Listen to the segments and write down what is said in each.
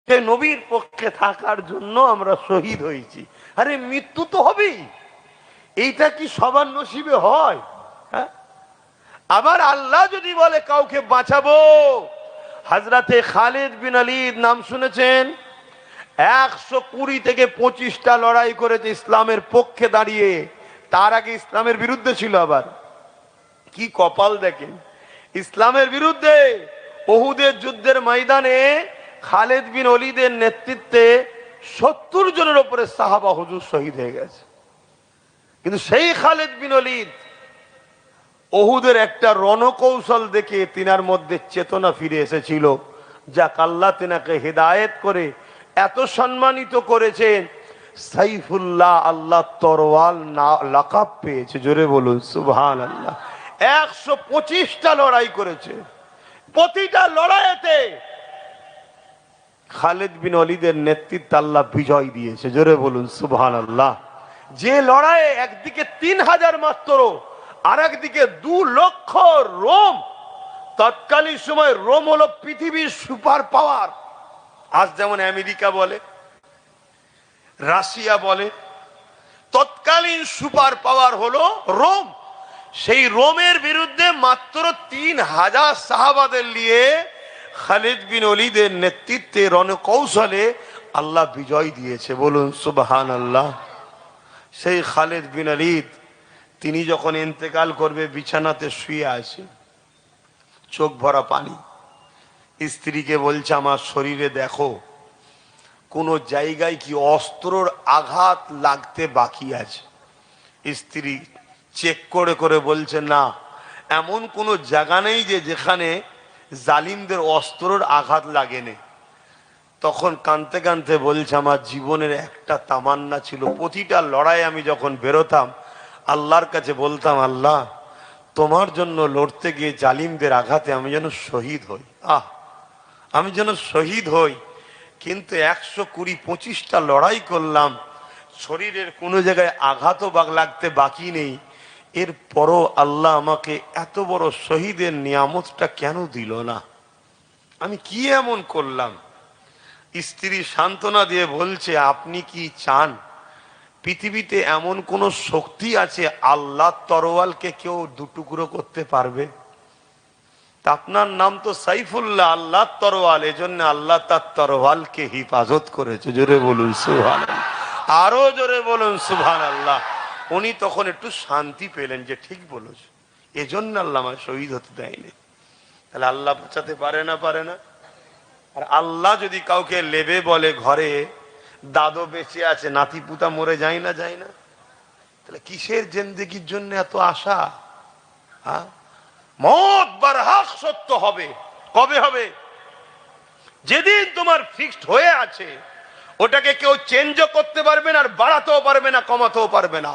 সে নবীর পক্ষে থাকার জন্য আমরা শহীদ হয়েছি। আরে মৃত্যু তো হবেই, এইটা কি সবার নসিবে হয়? হ্যাঁ, আবার আল্লাহ যদি বলে কাউকে বাঁচাবো, হযরতে খালিদ বিন ওলীদ নাম শুনেছেন, 120 থেকে 25টা লড়াই করেছে ইসলামের পক্ষে দাঁড়িয়ে। তার আগে ইসলামের বিরুদ্ধে ছিল। আবার কি কপাল দেখেন, ইসলামের বিরুদ্ধে উহুদের যুদ্ধের ময়দানে খালিদ বিন ওলীদের নেতৃত্বে 70 জনের উপরে সাহাবা হুজুর শহীদ হয়ে গেছে। কিন্তু সেই খালিদ বিন ওলীদ উহুদের একটা রণকৌশল দেখে তিনার মধ্যে চেতনা ফিরে এসেছিল, যা আল্লাহ তিনাকে হেদায়েত করে এত সম্মানিত করেছেন, সাইফুল্লাহ, আল্লাহ তরওয়াল লাকাব পেয়েছে। জোরে বলুন সুবহানাল্লাহ। 125টা লড়াই করেছে, প্রতিটা লড়াইতে খালিদ বিন ওলীদের নেতৃত্বে আল্লাহ বিজয় দিয়েছে। জোরে বলুন সুবহানাল্লাহ। যে লড়াইয়ে একদিকে 3000 মাত্র, আর একদিকে 2 লক্ষ রোম। তৎকালীন সময় রোম হলো পৃথিবীর সুপার পাওয়ার। আজ যেমন আমেরিকা বলে, রাশিয়া বলে, তৎকালীন সুপার পাওয়ার হলো রোম। সেই রোমের বিরুদ্ধে মাত্র 3000 সাহাবাদের নিয়ে খালিদ বিন ওলীদের নেতৃত্বে রণকৌশলে আল্লাহ বিজয় দিয়েছে। বলুন সুবহানাল্লাহ। সেই খালিদ বিন ওলীদ তিনি যখন ইন্তেকাল করবে, বিছানাতে শুয়ে আছে, চোখ ভরা পানি। স্ত্রীকে বলছে, আমার শরীরে দেখো কোন জায়গায় কি অস্ত্রর আঘাত লাগতে বাকি আছে। স্ত্রী চেক করে করে বলছে, না, এমন কোন জায়গা নেই যে যেখানে জালিমদের অস্ত্রর আঘাত লাগেনি। তখন কাঁদতে কাঁদতে বলছে, আমার জীবনের একটা তামান্না ছিল, প্রতিটা লড়াই আমি যখন বেরোতাম আল্লাহর কাছে বলতাম, আল্লাহ তোমার জন্য লড়তে গিয়ে জালিমদের আঘাতে আমি যেন শহীদ হই, আমি যেন শহীদ হই। কিন্তু 120-25টা লড়াই করলাম, শরীরের কোনো জায়গায় আঘাতও লাগতে বাকি নেই। এরপরও আল্লাহ আমাকে এত বড় শহীদের নিয়ামতটা কেন দিল না? আমি কি এমন করলাম? স্ত্রী সান্ত্বনা দিয়ে বলছে, আপনি কি চান পৃথিবীতে এমন কোন শক্তি আছে আল্লাহর তরোয়ালকে কেউ দুটুকরো করতে পারবে? আপনার নাম তো সাইফুল্লাহ, আল্লাহর তরোয়াল, এজন্য আল্লাহ তার তরোয়ালকে হিফাজত করেছে। জোরে বলুন সুবহানাল্লাহ, আরো জোরে বলুন সুবহানাল্লাহ। উনি তখন একটু শান্তি পেলেন যে ঠিক বলেছ, এজন্য আল্লাহ আমার শহীদ হতে দেয়নি। তাহলে আল্লাহ বাঁচাতে পারে না? পারে না। আর আল্লাহ যদি কাউকে লেবে বলে, ঘরে দাদু বেঁচে আছে, নাতি পুতা মরে যায় না, যায় না, তাহলে কিসের জিন্দেগির জন্য এত আশা? মত বারহাক সত্য হবে। কবে হবে? যেদিন তোমার ফিক্সড হয়ে আছে, ওটাকে কেউ চেঞ্জও করতে পারবে না, আর বাড়াতেও পারবে না, কমাতেও পারবে না।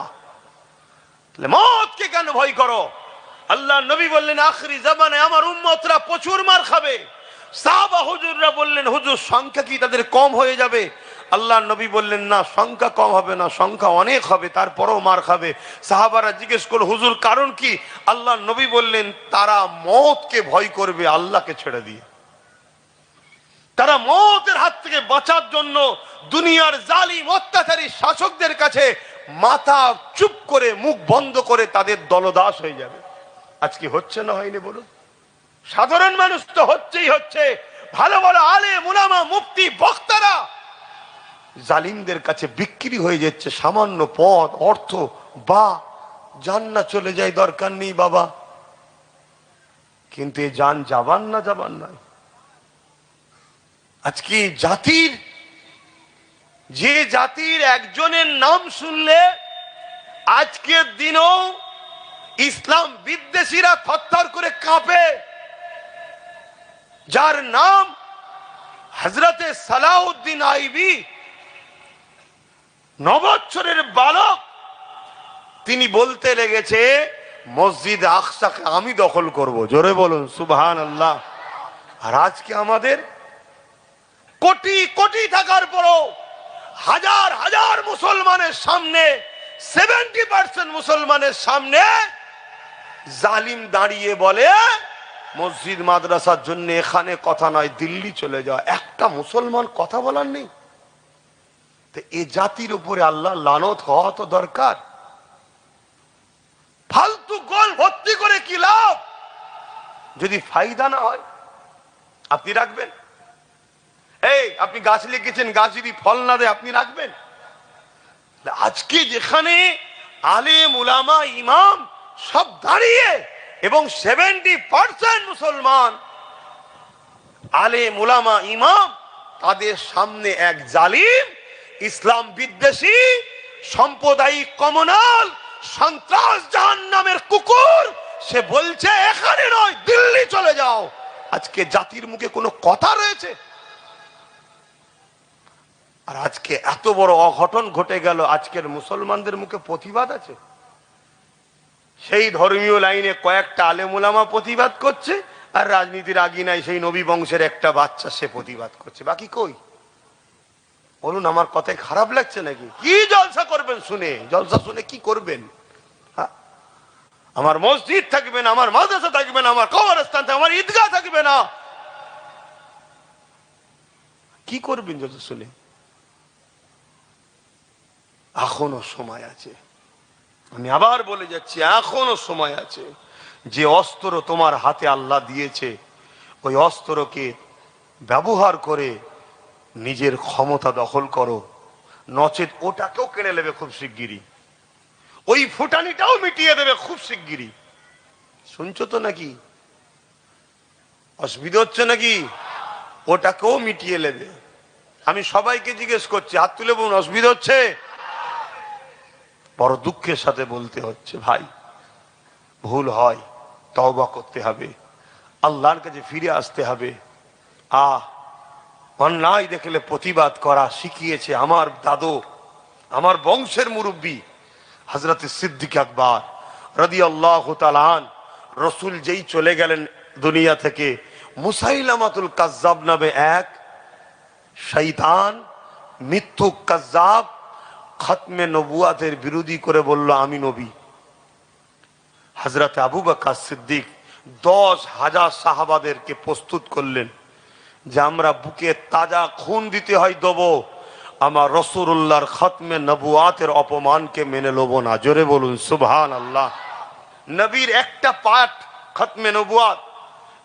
তাহলে মতকে কেন ভয় করো? আল্লাহ নবী বললেন, আখরি জামানে আমার উম্মতরা প্রচুর মার খাবে। সাহাবা হুজুররা বললেন, হুজুর সংখ্যা কি তাদের কম হয়ে যাবে? আল্লাহ নবী বললেন, না, সংখ্যা কম হবে না, সংখ্যা অনেক হবে, তারপরেও মার খাবে। সাহাবারা জিজ্ঞেস করল, হুজুর কারণ কি? আল্লাহ নবী বললেন, তারা মওতকে ভয় করবে আল্লাহকে ছেড়ে দিয়ে। তারা মওতের হাত থেকে বাঁচার জন্য দুনিয়ার জালিম অত্যাচারী শাসকদের কাছে মাথা চুপ করে, মুখ বন্ধ করে তাদের দলদাস হয়ে যাবে। আজকে হচ্ছে না হয়নি বলুন? সাধারণ মানুষ তো হচ্ছেই হচ্ছে। ভালো ভালো আলেম উলামা মুফতি বক্তারা জালিমদের কাছে বিক্রি হয়ে যাচ্ছে, সামান্য পদ অর্থ, বা জান্নাত চলে যায়, দরকার নেই বাবা। কিন্তু এই জান যাবার না, যাবার নয়। আজকে জাতির, যে জাতির একজনের নাম শুনলে আজকের দিনও ইসলাম বিদ্বেষীরা থরথর করে কাঁপে, যার নাম হযরতে সালাউদ্দিন আইবি, 9 বছরের বালক, তিনি বলতে লেগেছে, মসজিদ আকসাকে আমি দখল করব। জোরে বলুন সুবহানাল্লাহ। আর আজকে আমাদের কোটি কোটি থাকার পরও হাজার হাজার মুসলমানের সামনে, 70% মুসলমানের সামনে জালিম দাঁড়িয়ে বলে, মসজিদ মাদ্রাসার জন্য এখানে কথা নয়, দিল্লি চলে যাও, একটা মুসলমান কথা বলার নেই। তো এ জাতির উপরে আল্লাহ লানত হওয়া তো দরকার। ফালতু গোল ভর্তি করে কি লাভ যদি ফায়দা না হয়? আপনি রাখবেন? এই আপনি গাছ লিখেছেন, গাছ যদি ফল না দেয় আপনি রাখবেন? আজকে যেখানে আলেম উলামা ইমাম সব দাঁড়িয়ে এবং 70% মুসলমান আলেম উলামা ইমাম, তাদের সামনে এক জালিম ইসলাম বিদ্বেষী সাম্প্রদায়িক কমনাল সন্ত্রাস জাহান্নামের কুকুর, সে বলছে এখানে নয় দিল্লি চলে যাও। আজকে জাতির মুখে কোনো কথা রয়েছে? আর আজকে এত বড় অঘটন ঘটে গেল, আজকের মুসলমানদের মুখে প্রতিবাদ আছে? সেই ধর্মীয় লাইনে কয়েকটা আলেম উলামা প্রতিবাদ করছে, আর রাজনীতির আগিনায় সেই নবী বংশের একটা বাচ্চা সে প্রতিবাদ করছে। বাকি কই? বলুন, আমার কথায় খারাপ লাগছে নাকি? কি জলসা করবেন শুনে? জলসা শুনে কি করবেন? আমার মসজিদ থাকবে না, আমার মাদ্রাসা থাকবে না, আমার কবরস্থান থাকবে, আমার ঈদগাহ থাকবে না, কি করবেন জলসা শুনে? এখনো সময় আছে, আমি আবার বলে যাচ্ছি, এখনো সময় আছে। যে অস্ত্র তোমার হাতে আল্লাহ দিয়েছে, ওই অস্ত্রকে ব্যবহার করে নিজের ক্ষমতা দখল করো, নচেত ওটাকেও কেড়ে নেবে খুব শিগগিরই, ওই ফুটানিটাও মিটিয়ে দেবে খুব শিগগিরই। শুনছো তো নাকি? অসুবিধা হচ্ছে নাকি? ওটাকেও মিটিয়ে নেবে। আমি সবাইকে জিজ্ঞেস করছি, হাত তুলে বলুন, অসুবিধা হচ্ছে? বড় দুঃখের সাথে বলতে হচ্ছে ভাই, ভুল হয়, তওবা করতে হবে, আল্লাহর কাছে ফিরে আসতে হবে। অন্যায় দেখলে প্রতিবাদ করা শিখিয়েছে আমার দাদু, আমার বংশের মুরব্বী হযরত সিদ্দিক আকবর রাদিয়াল্লাহু তাআলা আন। রসুল যেই চলে গেলেন দুনিয়া থেকে, মুসাইলামাতুল কাজ্জাব নামে এক শয়তান মিথ্যুক কাজ্জাব খতমে নবুয়াতের বিরোধী করে বলল আমি নবী। হযরত আবু বকর সিদ্দিক 10,000 সাহাবাদেরকে প্রস্তুত করলেন যে আমরা বুকে তাজা খুন দিতে হয় দেবো, আমার রাসূলুল্লাহর খতমে নবুয়াতের অপমানকে মেনে নেব না। জোরে বলুন সুবহানাল্লাহ। নবীর একটা পাঠ খতমে নবুয়াত,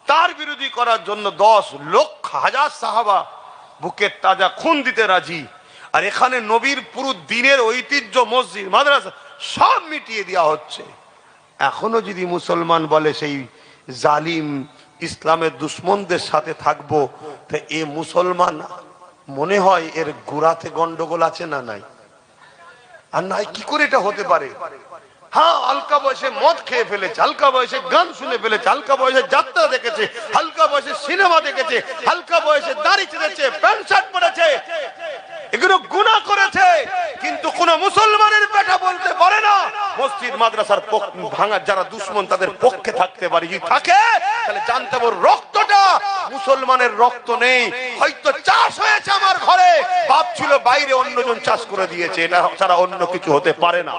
তার বিরোধী করার জন্য 10,00,000 সাহাবা বুকের তাজা খুন দিতে রাজি। আর এখানে নবীর পুরো দিনের ঐতিহ্য, মসজিদ মাদ্রাসা সব মিটিয়ে দেওয়া হচ্ছে। এখনো যদি মুসলমান বলে সেই জালিম ইসলামের দুশ্মনদের সাথে থাকবো, তো এ মুসলমান মনে হয় এর গোড়াতে গন্ডগোল আছে না নাই? আর নাই কি করে এটা হতে পারে? হ্যাঁ, হালকা বয়সে মদ খেয়ে ফেলেছে, হালকা বয়সে গান শুনে ফেলেছে, হালকা বয়সে যাত্রা দেখেছে, হালকা বয়সে সিনেমা দেখেছে, হালকা বয়সে দাড়ি ছেড়েছে, প্যান্ট শার্ট পরেছে, এগুলো গুনাহ করেছে, কিন্তু কোন মুসলমানের বেটা বলতে পারে না মসজিদ মাদ্রাসার ভাঙার যারা দুশ্মন তাদের পক্ষে থাকতে পারে। যদি থাকে তাহলে জানতে হবে রক্তটা মুসলমানের রক্ত নেই, হয়তো চাষ হয়েছে আমার ঘরে, বাপ ছিল বাইরে, অন্যজন চাষ করে দিয়েছে, এটা ছাড়া অন্য কিছু হতে পারে না।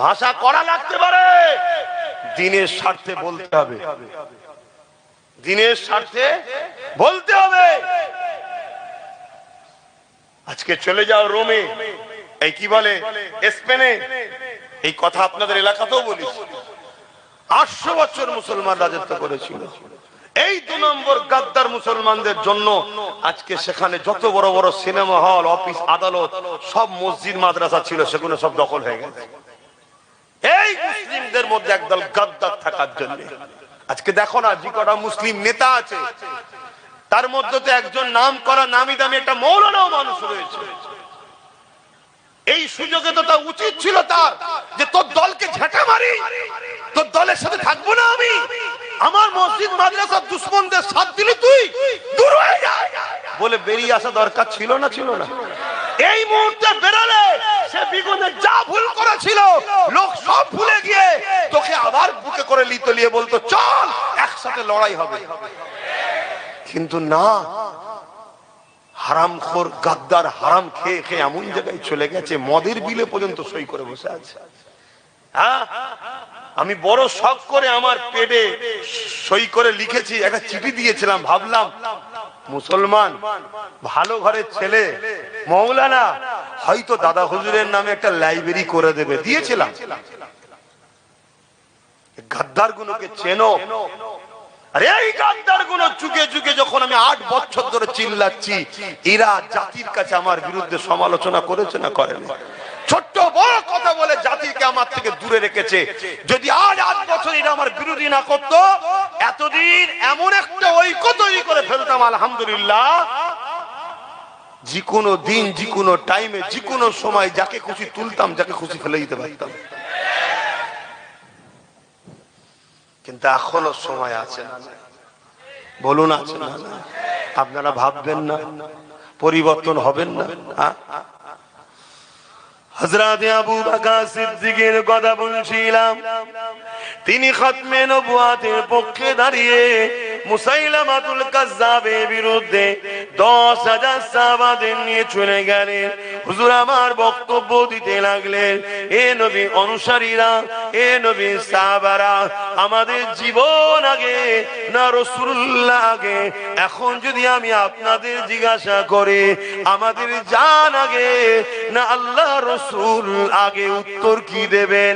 ভাষা করা লাগতে পারে, দিনের স্বার্থে বলতে হবে, দিনের স্বার্থে বলতে হবে। আজকে চলে যাও রোমে, এই কি বলে স্পেনে, এই কথা আপনাদের এলাকাতেও বলি, 800 বছর মুসলমান রাজত্ব করেছিল। এই 2 নম্বর গাদ্দার মুসলমানদের জন্য আজকে সেখানে যত বড় বড় সিনেমা হল, অফিস, আদালত, সব মসজিদ মাদ্রাসা ছিল, সেগুলো সব দখল হয়ে গেছে এই মুসলিমদের মধ্যে একদল গাদ্দার থাকার জন্য। আজকে দেখো না, যে কটা মুসলিম নেতা আছে তার মধ্যে তো একজন নাম করা নামি দামি একটা মৌলানাও মানুষ রয়েছে। এই সুযোগে তো তা উচিত ছিল তার যে তোর দলকে ঝেঁটা মারি, তোর দলের সাথে থাকবো না আমি, আমার মসজিদ মাদ্রাসার দুশ্মনদের সাথ দিলি তুই, দূর হয়ে যা বলে বেরিয়ে আসা দরকার ছিল না? ছিল না? এই মুহূর্তে বেরোলে সে বিগতে যা ভুল করেছিল লোক সব ভুলে গিয়ে তোকে আবার বুকে করে লিয়ে বলতো চল একসাথে লড়াই হবে। কিন্তু না, হারামখোর গাদ্দার হারাম খেয়ে খেয়ে এমন জায়গায় চলে গেছে, মদের বিলে পর্যন্ত সই করে বসে আছে। হ্যাঁ, আমি বড় শখ করে আমার পেটে সই করে লিখেছি, একটা চিঠি দিয়েছিলাম, ভাবলাম মুসলমান ভালো ঘরের ছেলে মৌলানা হয়তো দাদা হুজুরের নামে একটা লাইব্রেরি করে দেবে, দিয়েছিলাম। গাদ্দার গুলোকে চেনো? আরে এই গাদ্দার গুলো যুগে যুগে যখন আমি 8 বছর ধরে চিল্লাচ্ছি, এরা জাতির কাছে আমার বিরুদ্ধে সমালোচনা করেছে না করেনি? ছোট্ট বড় কথা বলে জাতিকে আমার থেকে দূরে রেখেছে। যদি আজ 8 বছর এরা আমার বিরোধী না করতো, এতদিন এমন একটা ঐক্য তৈরি করে ফেলতাম আলহামদুলিল্লাহ। যে কোনো দিন, যে কোনো টাইমে, যে কোনো সময় যাকে খুশি তুলতাম, যাকে খুশি ফেলে দিতে পারতাম। কিন্তু এখনো সময় আছে না? বলুন আছে না? আপনারা ভাববেন না পরিবর্তন হবেন না? হযরত আবু বকর সিদ্দিকের কথা বলছিলাম, তিনি খতমে নবুয়াতের পক্ষে দাঁড়িয়ে মুসাইলামাতুল কাজ্জাবের বিরুদ্ধে 10,000 সাহাবাদের নিয়ে চলে গেলেন। হুজুর আমার বক্তব্য দিতে লাগলেন, এ নবী অনুসারীরা, এ নবী সাহাবারা, আমাদের জীবন আগে না রাসূলুল্লাহ আগে? এখন যদি আমি আপনাদের জিজ্ঞাসা করি আমাদের জান আগে না আল্লাহ রাসূল আগে, উত্তর কি দেবেন?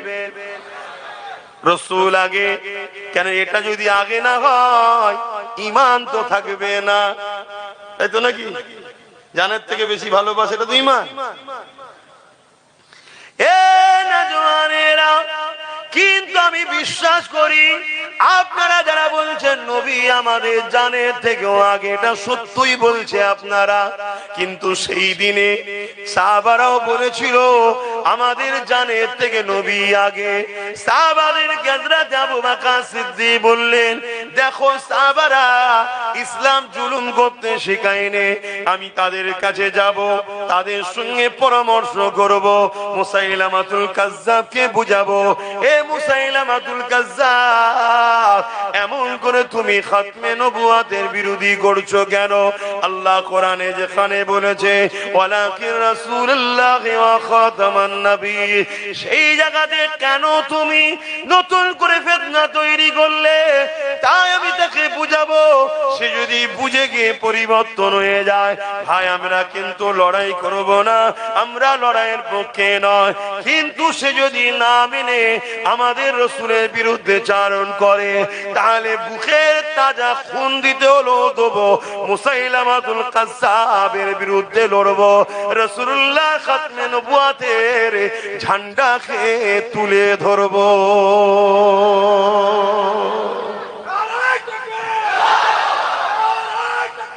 রাসূল আগে। কেন? এটা যদি আগে না হয় ঈমান তো থাকবে না, তাই তো নাকি? জানের থেকে বেশি ভালোবাসে এটা তো ঈমান। এ নওজওয়ানেরা, কিন্তু আমি বিশ্বাস করি আপনারা যারা বলছেন নবী আমাদের জানের থেকেও আগে, এটা সত্যই বলছে আপনারা। কিন্তু সেই দিনে সাহাবারাও বলেছিল আমাদের জানের থেকে নবী আগে। সাহাবাদের হযরত আবু বকর সিদ্দিক বললেন, দেখো সাহাবারা ইসলাম জুলুম করতে শেখায়নি, আমি তাদের কাছে যাব, তাদের সঙ্গে পরামর্শ করব, মুসাইলামাতুল কাজ্জাবকে বুঝাবো, এ মুসাইলামাতুল কাজ্জাব এমন করে তুমি খতমে নবুয়াতের বিরোধী করছো কেন? আল্লাহ কোরআনে যেখানে বলেছে ওয়ালাকিন রাসূলুল্লাহ ওয়া খাতামান নবী, সেই জায়গাতে কেন তুমি নতুন করে ফিতনা তৈরি করলে? তাই আমি তাকে বুঝাবো, সে যদি বুঝে গিয়ে পরিবর্তন হয়ে যায়, ভাই আমরা কিন্তু লড়াই করব না, আমরা লড়াইয়ের পক্ষে নয়। কিন্তু সে যদি না মেনে আমাদের রাসূলের বিরুদ্ধে চারণ করে, তাহলে বুকের তাজা খুন দিতে হলো দেবো, মুসাইলামাতুল কাজ্জাবের বিরুদ্ধে লড়বো, রাসূলুল্লাহ খতমে নবুয়াতের ঝান্ডাকে তুলে ধরবো।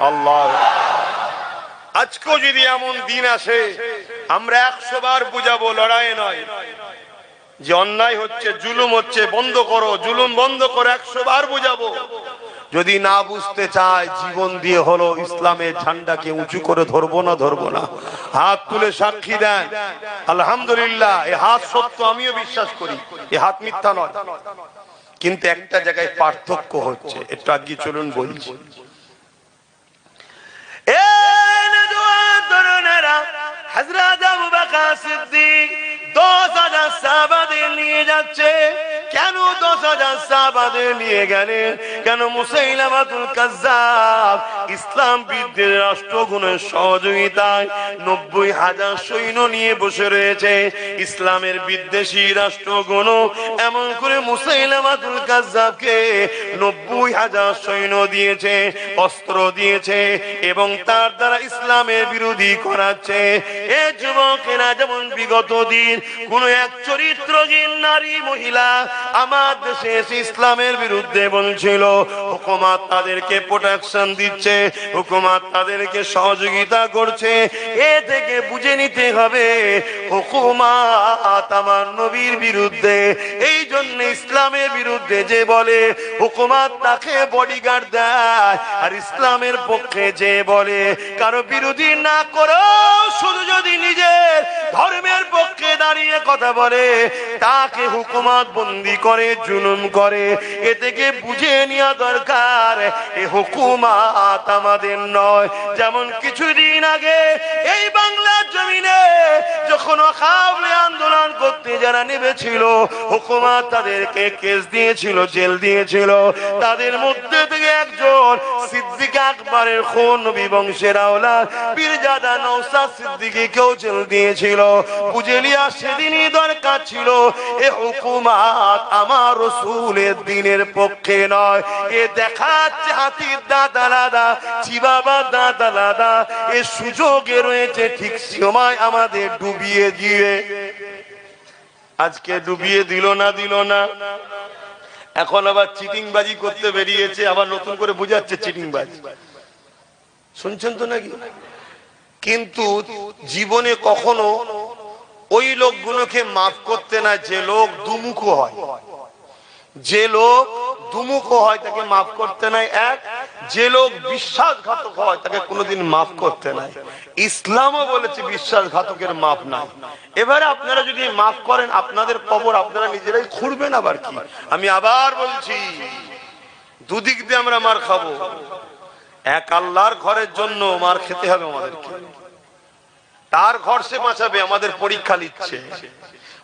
আল্লাহ, আজকেও যদি এমন দিন আসে আমরা 100 বার বুঝাবো, লড়াই নয়, যে অন্যায় হচ্ছে, জুলুম হচ্ছে, বন্ধ করো, জুলুম বন্ধ করো, 100 বার বুঝাবো। যদি না বুঝতে চায় জীবন দিয়ে হলো ইসলামের ঝান্ডাকে উঁচু করে ধরবো না, ধরবো না। হাত তুলে সাক্ষী দেন আলহামদুলিল্লাহ, এই হাত সত্য, আমিও বিশ্বাস করি, এই হাত মিথ্যা নয়। কিন্তু একটা জায়গায় পার্থক্য হচ্ছে, একটু আগে চলুন বলছি। হযরত আবু বকর সিদ্দিক 10,000 সাহাবাদের নিয়ে যাচ্ছে। কেন 10,000 সাহাবাদের নিয়ে গেলেন? কেন? মুসাইলামাতুল কাজ্জাব ইসলাম বিদ্বেষ রাষ্ট্রগুণের সহযোগিতায় 90,000 সৈন্য নিয়ে বসে রয়েছে। ইসলামের বিদ্বেষী রাষ্ট্রগুণ এমন করে মুসাইলামাতুল কাজ্জাবকে 90,000 সৈন্য দিয়েছে, অস্ত্র দিয়েছে, এবং তার দ্বারা ইসলামের বিরোধী করাচ্ছে। এ যুবকেরা, যেমন বিগত দিন কোন এক চরিত্রহীন নারী মহিলা আমার দেশে এসে ইসলামের বিরুদ্ধে বলছিল, হুকুমত তাদেরকে প্রোটেকশন দিচ্ছে, হুকুমত তাদেরকে সহযোগিতা করছে, এ থেকে বুঝে নিতে হবে হুকুমত আমার নবীর বিরুদ্ধে। এই জন্য ইসলামের বিরুদ্ধে যে বলে হুকুমত তাকে বডিগার্ড দেয়, আর ইসলামের পক্ষে যে বলে কারো বিরোধী না করো, শুধু যদি নিজের ধর্মের পক্ষে দাঁড়িয়ে কথা বলে তাকে হুকুমত বন্দী করে, জুলুম করে। এ থেকে বুঝে নেওয়া দরকার এ হুকুমত আমাদের নয়। যেমন কিছুদিন আগে এই বাংলার জমিনে যখন ওয়াকাফে আন্দোলন করতে যারা নেমেছিল, হুকুমত তাদেরকে কেস দিয়েছিল, জেল দিয়েছিল। তাদের মধ্যে থেকে একজন সিদ্দিক আকবরের খুন, নবী বংশের আওলাদ পীরজাদা নওশাদ সিদ্দিকীকেও জেল দিয়েছিল। বুঝেলিয়া সেদিনই দরকার ছিল এ হুকুমত আমার রাসূলের দ্বীনের পক্ষে নয়, এ দেখাচ্ছে হাতির দাঁত আলাদা, চিবাবার দাঁত আলাদা। এ সুযোগে রয়েছে, ঠিক সময় আমাদের ডুবিয়ে দিয়ে আজকে ডুবিয়ে দিল না। এখন আবার চিটিংবাজি করতে বেরিয়েছে, আবার নতুন করে বুঝাচ্ছে চিটিংবাজি। শুনছেন তো নাকি? কিন্তু জীবনে কখনো ওই লোকগুলোকে মাফ করতে না যে লোক দুমুখ হয়। যে লোক দুমুখ হয় তাকে মাফ করতে নাই এক, যে লোক বিশ্বাসঘাতক হয় তাকে কোনোদিন মাফ করতে নাই। ইসলামও বলেছে বিশ্বাসঘাতকের মাফ নাই। এবারে আপনারা যদি মাফ করেন, আপনাদের কবর আপনারা নিজেরাই খুঁড়বেন। আবার কি, আমি আবার বলছি, দুদিক দিয়ে আমরা মার খাবো। এক আল্লাহর ঘরের জন্য মার খেতে হবে আমাদেরকে, তার ঘর সে বাঁচাবে, আমাদের পরীক্ষা নিচ্ছে।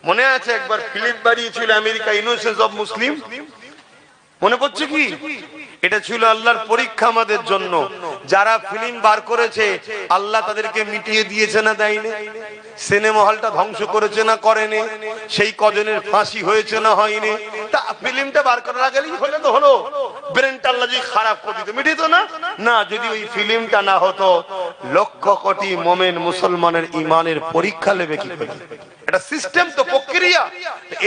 মনে আছে একবার ফিল্ম বাড়িয়েছিল আমেরিকা, ইনোসেন্স অফ মুসলিম, মনে পড়ছে কি? এটা ছিল আল্লাহর পরীক্ষা আমাদের জন্য। যারা ফিল্ম বার করেছে আল্লাহ তাদেরকে মিটিয়ে দিয়েছে না দেয়নি? সিনেমা হলটা ধ্বংস করেছে না করেনি? সেই কজনের ফাঁসি হয়েছে না হয়নি? তা ফিল্মটা বার করার আগে হলে তো হলো, ব্রেনটা আল্লাহ যদি খারাপ করে দিত মিটিত না? না, যদি ওই ফিল্মটা না হতো লক্ষ কোটি মোমেন মুসলমানের ইমানের পরীক্ষা নেবে কি করে? এটা সিস্টেম তো, প্রক্রিয়া।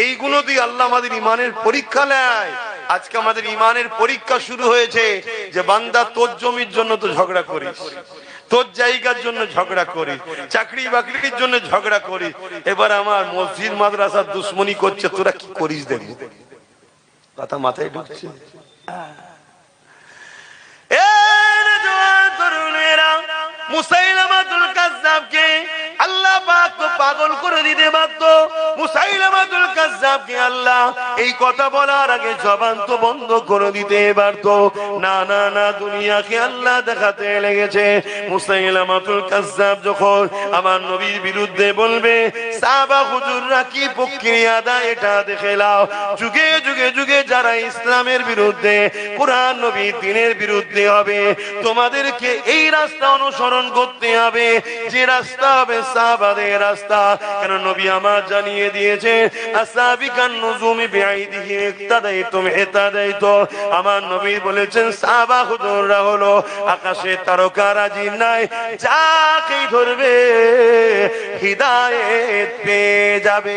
এইগুলো দিয়ে আল্লাহ আমাদের ইমানের পরীক্ষা নেয়। আজকে আমাদের ইমানের পরীক্ষা শুরু হয়েছে যে বান্দা তোর জমির জন্য তো ঝগড়া করিস, তোর জায়গার জন্য ঝগড়া করি, চাকরি বাকরির জন্য ঝগড়া করি। এবার আমার মসজিদ মাদ্রাসার দুশ্মনী করছে, তোরা কি করিস দেখবো। কথা মাথায় ঢুকছে? মুসাইলামাতুল কাজ্জাবকে আল্লাহ পাক তো পাগল করে দিতে পারত। মুসাইলামাতুল কাজ্জাবকে আল্লাহ এই কথা বলার আগে জবান তো বন্ধ করে দিতে পারত। না না না, দুনিয়াকে আল্লাহ দেখাতে লেগেছে। মুসাইলামাতুল কাজ্জাব যখন আমার নবীর বিরুদ্ধে বলবে, সাহাবা হুজুররা কি প্রক্রিয়া দেয় এটা দেখে নাও। যুগে যুগে যুগে যারা ইসলামের বিরুদ্ধে, কুরআন নবী দ্বীনের বিরুদ্ধে হবে, তোমাদেরকে এই রাস্তা অনুসরণ করতে হবে যে রাস্তা হবে সাহাবাদের রাস্তা। কেন নবী আমার জানিয়ে দিয়েছে, আসাবিকান নুজুমি বিআইদিহি ইক্তাদাইতুম ইহতাদাইতু। আমার নবী বলেছেন সাহাবা হুজুররা হলো আকাশে তারকারাজি নাই, যাকেই ধরবে হিদায়াত পেয়ে যাবে।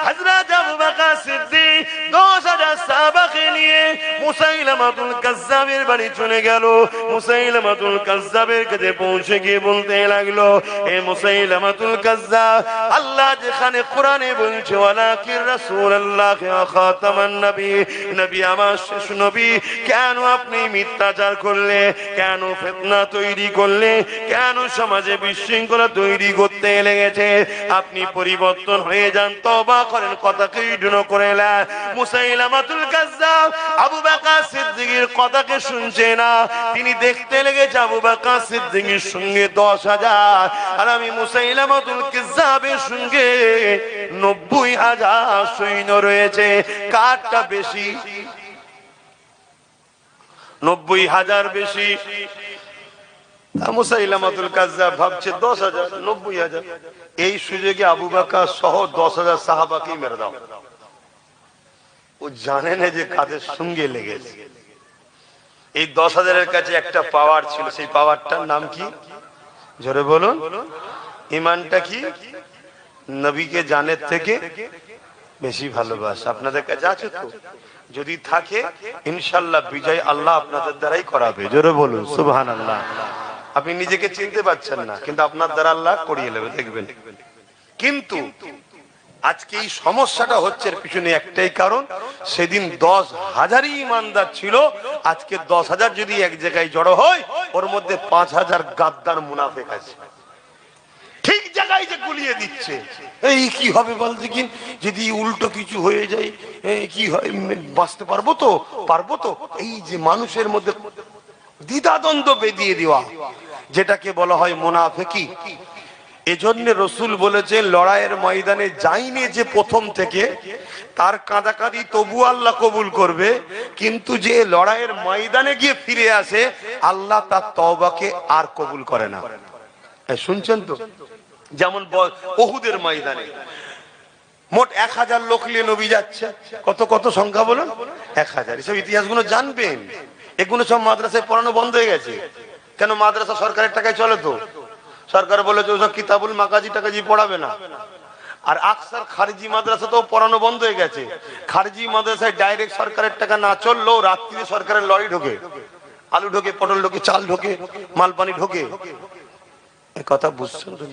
হযরত আবু বকর সিদ্দিক 10,000 সাহাবাকে নিয়ে মুসাইলামাতুল কাজ্জাবের বাড়ি চলে গেল। মুসাইলামাতুল কাজ্জাবের কাছে পৌঁছে গিয়ে বলতে লাগলো, এ মুসাইলামাতুল কাজ্জাব, আল্লাহ যেখানে কোরআনে বলছে ওয়ালাকির রাসূলুল্লাহ ওয়া খাতামান নবী, নবী আমার শেষ নবী, কেন আপনি মিথ্যাচার করলে? কেন ফিতনা তৈরি করলে? কেন সমাজে বিশৃঙ্খলা তৈরি করতে লেগেছে? আপনি পরিবর্তন হয়ে যান, তওবা করেন, কথাকে ইগনোর করে না। মুসাইলামাতুল কাজ্জাব আবু বকর সিদ্দিকের কথাকে শুনছে না। তিনি দেখতে লেগেছে আবু বকর সিদ্দিকের সঙ্গে 10,000 আর আমি মুসাইলামাতুল কাজ্জাবের সঙ্গে 90,000 সৈন্য রয়েছে। কারটা বেশি? 90,000 বেশি। মুসাইলামাতুল কাজ্জাব ভাবছে 10,000, 90,000। এই সুযোগে আবু বকর সহ 10,000 সাহাবাকে মেরে দাও। ও জানে না যে কাদের সঙ্গে লেগেছে। এই 10,000-এর কাছে একটা পাওয়ার ছিল, সেই পাওয়ারটার নাম কি? জোরে বলুন। ঈমানটা কি? নবীকে জানের থেকে বেশি ভালোবাসা। আপনাদের কাছে আছে তো? যদি থাকে ইনশাআল্লাহ বিজয় আল্লাহ আপনাদের দ্বারাই করাবে। জোরে বলুন সুবহানাল্লাহ। আপনি নিজেকে চিনতে পারছেন না, কিন্তু আপনার দ্বারা আল্লাহ করিয়ে নেবে, দেখবেন। কিন্তু আজকে এই সমস্যাটা হচ্ছে, এর পিছনে একটাই কারণ, সেদিন 10,000 ইমানদার ছিল, আজকে 10,000 যদি এক জায়গায় জড়ো হয়, ওর মধ্যে 5,000 গাদ্দার মুনাফিক আছে। ঠিক জায়গায় যে গুলিয়ে দিচ্ছে, এই কি হবে বল দেখি, যদি উল্টো কিছু হয়ে যায় কি হয়, বাঁচতে পারবো তো? এই যে মানুষের মধ্যে দ্বিধাদ্বন্দ্ব বেঁধিয়ে দেওয়া, যেটাকে বলা হয় মুনাফিকি। এজন্য রসুল বলেছেন লড়াইয়ের ময়দানে যায়নি যে প্রথম থেকে, তার কাঁদাকাঁদি তবু আল্লাহ কবুল করবে, কিন্তু যে লড়াইয়ের ময়দানে গিয়ে ফিরে আসে আল্লাহ তার তওবাকে আর কবুল করে না। শুনছেন তো? যেমন উহুদের ময়দানে মোট 1000 লোক নিয়ে নবী যাচ্ছে। কত কত সংখ্যা বলুন? 1000। এসব ইতিহাসগুলো জানবেন। এগুলো সব মাদ্রাসায় পড়ানো বন্ধ হয়ে গেছে। কেন? মাদ্রাসা সরকারের টাকায় চলে তো। সরকার বলেছে ওসব কিতাবুল মাকাজি টাকাজি পড়াবে না। আর আকসার খারিজি মাদ্রাসা তো পড়ানো বন্ধ হয়ে গেছে। খারিজি মাদ্রাসায় ডাইরেক্ট সরকারের টাকা না চললেও রাত্রিতে সরকারের লরি ঢোকে, আলু ঢোকে, পটল ঢোকে, চাল ঢোকে, মালপানি ঢোকে। এই কথা বুঝছেন তো?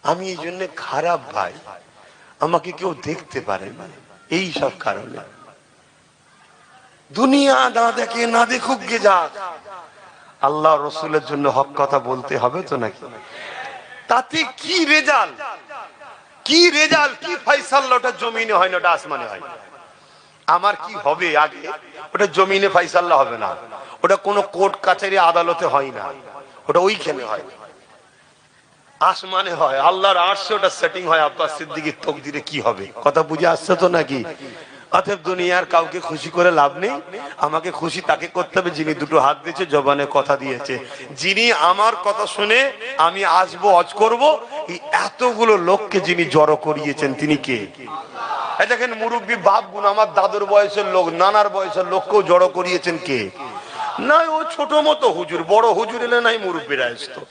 আমি এই জন্য খারাপ ভাই, আমাকে কেউ দেখতে পারে না, এই সব কারণে। দুনিয়া না দেখে, না দেখুক গে যাক, আল্লাহ রসুলের জন্য হক কথা বলতে হবে তো নাকি? তাতে কি রেজাল্ট, কি রেজাল্ট, কি ফয়সালা? ওটা জমিনে হয় না, ওটা আসমানে হয়। আমার কি হবে আগে, ওটা জমিনে ফয়সালা হবে না, ওটা কোনো কোর্ট কাছারি আদালতে হয় না, ওটা ওইখানে হয়, আসমানে হয়। আল্লাহর আরশে ওটা সেটিং হয়। আব্বাস সিদ্দিকীর তকদিরে কি হবে, কথা বুঝে আসছে তো নাকি? অতএব দুনিয়ার কাউকে খুশি করে লাভ নেই, আমাকে খুশি তাকে করতে হবে যিনি দুটো হাত দিয়েছে, জবানে কথা দিয়েছে, যিনি আমার কথা শুনে আমি আসবো, হজ করব। এই এতগুলো লোককে যিনি জড়ো করিয়েছেন তিনি কে? এই দেখেন মুরব্বী বাপ গুণ, আমার দাদুর বয়সের লোক, নানার বয়সের লোককেও জড়ো করিয়েছেন কে? না ও ছোট মতো হুজুর, বড় হুজুর এলে নাই মুরব্বীরা আসতো,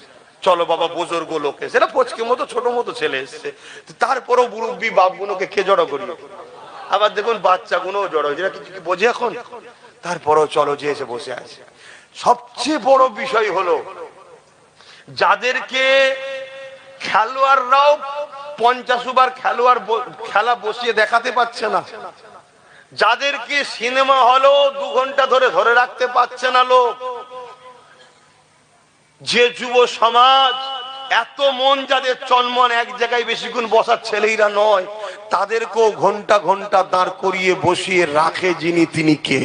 চলো বাবা বুজুর্গ লোক এসে, সেটা পচকে মতো ছোট মতো ছেলে এসছে, তারপরও মুরব্বী বাপ গুলোকে কে জড়ো করিয়ে? আবার দেখুন বাচ্চা গুলো জড়ো হয়েছে, কিছু কি বোঝে এখন? তারপরও চলো যে এসে বসে আছে। সবচেয়ে বড় বিষয় হলো যাদেরকে খেলোয়াড়রাও 50 ওভার খেলা বসিয়ে দেখাতে পারছে না, যাদেরকে সিনেমা হলও 2 ঘন্টা ধরে ধরে রাখতে পারছে না লোক, যে যুব সমাজ এত মন যাদের চনমন এক জায়গায় বেশিক্ষণ বসার ছেলেরা নয়, তাদেরকেও ঘন্টা ঘন্টা দাঁড় করিয়ে বসিয়ে রাখে যিনি, তিনি কে?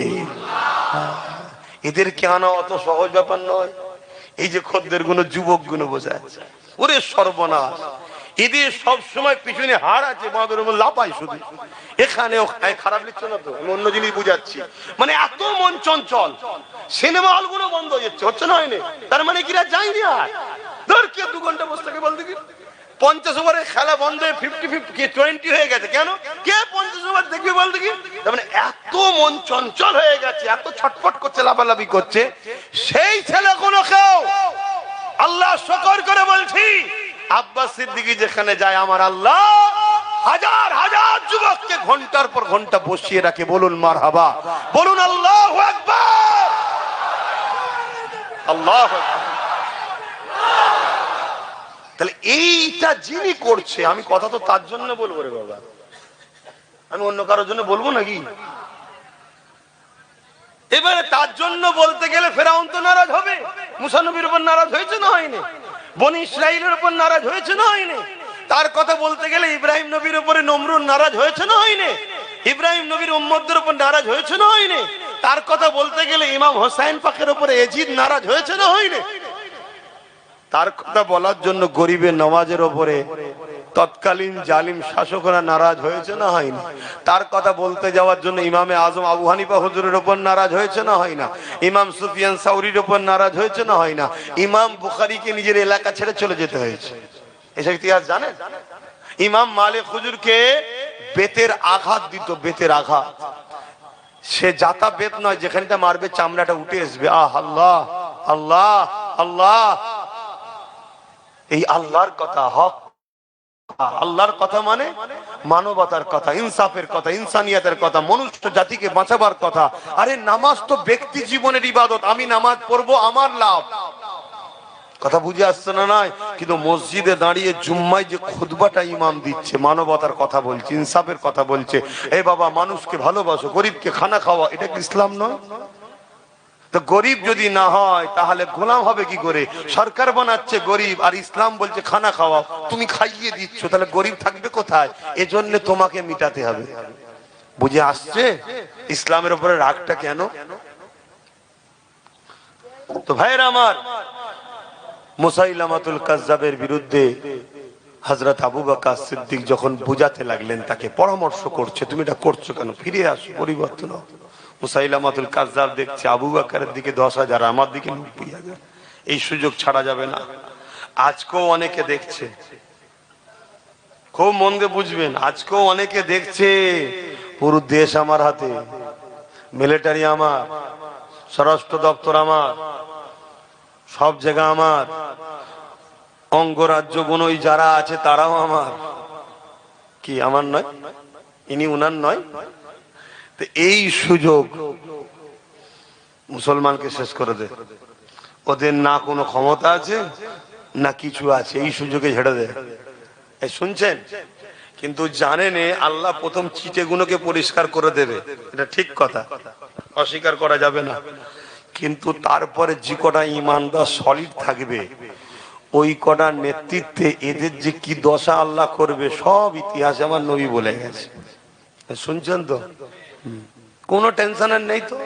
এদেরকে আনা অত সহজ ব্যাপার নয়। এই যে খদ্দের গুলো, যুবক গুলো বসে আছে, ওরে সর্বনাশ, এদের সব সময় পিছনে হাড় আছে, বাঁদর লাপাই শুধু এখানে। খারাপ লিখছো না তো, আমি অন্য জিনিস বুঝাচ্ছি। মানে এত মন চঞ্চল, সিনেমা হল গুলো বন্ধ হয়ে যাচ্ছে, হচ্ছে না হয়নি? তার মানে কিরা যায়নি আর ধর কে 2 ঘন্টা বসে থাকে বলতে কি? 50 ওভারের খেলা বন্ধ হয়ে 50-20 হয়ে গেছে। কেন? কে 50 ওভার দেখবে বলতে কি? তার মানে এত মন চঞ্চল হয়ে গেছে, এত ছটফট করছে, লাফালাফি করছে। সেই ছেলেগুলোকেও আল্লাহ শুকর করে বলছি, আব্বাস সিদ্দিকী যেখানে যায় আমার আল্লাহ হাজার হাজার যুবককে ঘন্টার পর ঘন্টা বসিয়ে রাখে। বলুন মারহাবা, বলুন আল্লাহু আকবার, আল্লাহু আকবার। তাহলে এইটা যিনি করছে, আমি কথা তো তার জন্য বলবো রে বাবা, আমি অন্য কারোর জন্য বলবো নাকি? এবারে তার জন্য বলতে গেলে ফেরাউন তো নারাজ হবে, মুসা নবীর উপর নারাজ হয়েছে না হয়নি? বনি ইসরাইলের উপর নারাজ হয়েছে না হয়নি? তার কথা বলতে গেলে ইব্রাহিম নবীর উপরে নমরুদ নারাজ হয়েছে না হয়নি? ইব্রাহিম নবীর উম্মতদের উপর নারাজ হয়েছে না হয়নি? তার কথা বলতে গেলে ইমাম হোসেন পাকের উপরে এজিদ নারাজ হয়েছে না হয়নি? তার কথা বলার জন্য গরিবের নওয়াজের উপরে তৎকালীন জালিম শাসকরা নারাজ হয়েছে না হয়নি? তার কথা বলতে যাওয়ার জন্য ইমামে আজম আবু হানিফা হুজুরের উপর নারাজ হয়েছে না হয় না? ইমাম সুফিয়ান সাউরির উপর নারাজ হয়েছে না হয় না? ইমাম বুখারীকে নিজের এলাকা ছেড়ে চলে যেতে হয়েছে। এসব ইতিহাস জানেন? ইমাম মালিক হুজুরকে বেতের আঘাত দিত, বেতের আঘাত, সে জাতা বেত নয়, যেখানটা মারবে চামড়াটা উঠে আসবে। আহ আল্লাহ আল্লাহ আল্লাহ, এই আল্লাহর কথা, হক আল্লাহর কথা মানে মানবতার কথা, ইনসাফের কথা, ইনসানিয়াতের কথা, মনুষ্য জাতিকে বাঁচাবার কথা। আরে নামাজ তো ব্যক্তি জীবনের ইবাদত, আমি নামাজ পড়বো আমার লাভ, কথা বুঝে আসছে না? নাই কিন্তু মসজিদে দাঁড়িয়ে জুম্মায় যে খুতবাটা ইমাম দিচ্ছে, মানবতার কথা বলছে, ইনসাফের কথা বলছে, এ বাবা মানুষকে ভালোবাসো, গরিবকে খানা খাওয়া, এটা কি ইসলাম নয়? তো গরিব যদি না হয় তাহলে গোলাম হবে কি করে? সরকার বানাচ্ছে গরিব আর ইসলাম বলছে খানা খাওয়াও, তুমি খাইয়ে দিচ্ছ, তাহলে গরিব থাকবে কোথায়? এজন্য তোমাকে মিটাতে হবে। বুঝে আসছে ইসলামের উপরে রাগটা কেন? তো ভাইরা আমার, মুসাইলামাতুল কাজ্জাবের বিরুদ্ধে হযরত আবু বকর সিদ্দিক যখন বুঝাতে লাগলেন, তাকে পরামর্শ করছে, তুমি এটা করছো কেন, ফিরে আসো, পরিবর্তন হও। মুসাইলামাতুল কাজ্জাব দেখছে আবু বকরের দিকে 10,000, আমার দিকে 90,000, এই সুযোগ ছাড়া যাবে না। আজকেও অনেকে দেখছে, খুব মন দিয়ে বুঝবেন, আজকেও অনেকে দেখছে। পুরো দেশ আমার হাতে, মিলিটারি আমার, স্বরাষ্ট্র দপ্তর আমার, সব জায়গা আমার, অঙ্গরাজ্যগুলো যারা আছে তারাও আমার। কি আমার নয়? ইনি উনার নয়? তো এই সুযোগ মুসলমানকে শেষ করে দে। ওদের না কোনো ক্ষমতা আছে না কিছু আছে, এই সুযোগে ঝেড়ে দেয়। শুনছেন? কিন্তু জানেন আল্লাহ প্রথম চিটেগুলোকে পরিষ্কার করে দেবে, এটা ঠিক কথা, অস্বীকার করা যাবে না। কিন্তু তারপরে যে কটা ইমানদার সলিড থাকবে, ওই কটার নেতৃত্বে এদের যে কি দশা আল্লাহ করবে, সব ইতিহাসে আমার নবী বলে গেছে। শুনছেন তো? কোনো টেনশনের নেই তো,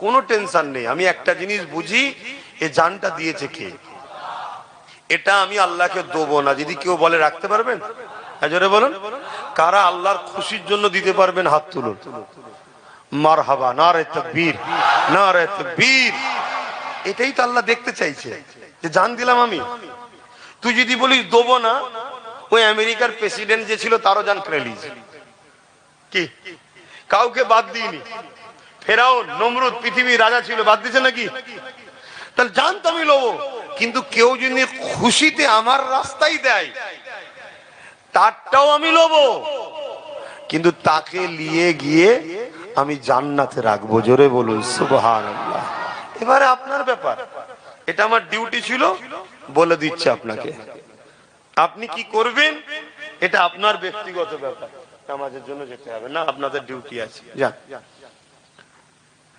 কোনো টেনশন নেই। আমি একটা জিনিস বুঝি, এ জানটা দিয়েছে কে, এটা আমি আল্লাহকে দেবো না। যদি কেউ বলে রাখতে পারবেন, জোরে বলুন, কারা আল্লাহর খুশির জন্য দিতে পারবেন, হাত তুলুন। মারহাবা, নারে তাকবীর, নারে তাকবীর। এটাই তো আল্লাহ দেখতে চাইছে, যে জান দিলাম আমি। তুই যদি বলিস দেবো না, ওই আমেরিকার প্রেসিডেন্ট যে ছিল তারও জান কেড়ে নিয়েছে। কি কাউকে বাদ দিইনি, ফেরাউন, নমরুদ, পৃথিবীর রাজা ছিল, বাদ দিছে নাকি? তাহলে জান তো আমি লবো। কিন্তু কেউ যদি খুশিতে আমার রাস্তায় দেয়, তারটাও আমি লবো, কিন্তু তাকে নিয়ে গিয়ে আমি জান্নাতে রাখবো। জোরে বলুন সুবহানাল্লাহ। এবারে আপনার ব্যাপার, এটা আমার ডিউটি ছিল, বলে দিচ্ছে আপনাকে। আপনি কি করবেন এটা আপনার ব্যক্তিগত ব্যাপার, আমাদের জন্য যেতে হবে না, আপনাদের ডিউটি আছে। যান,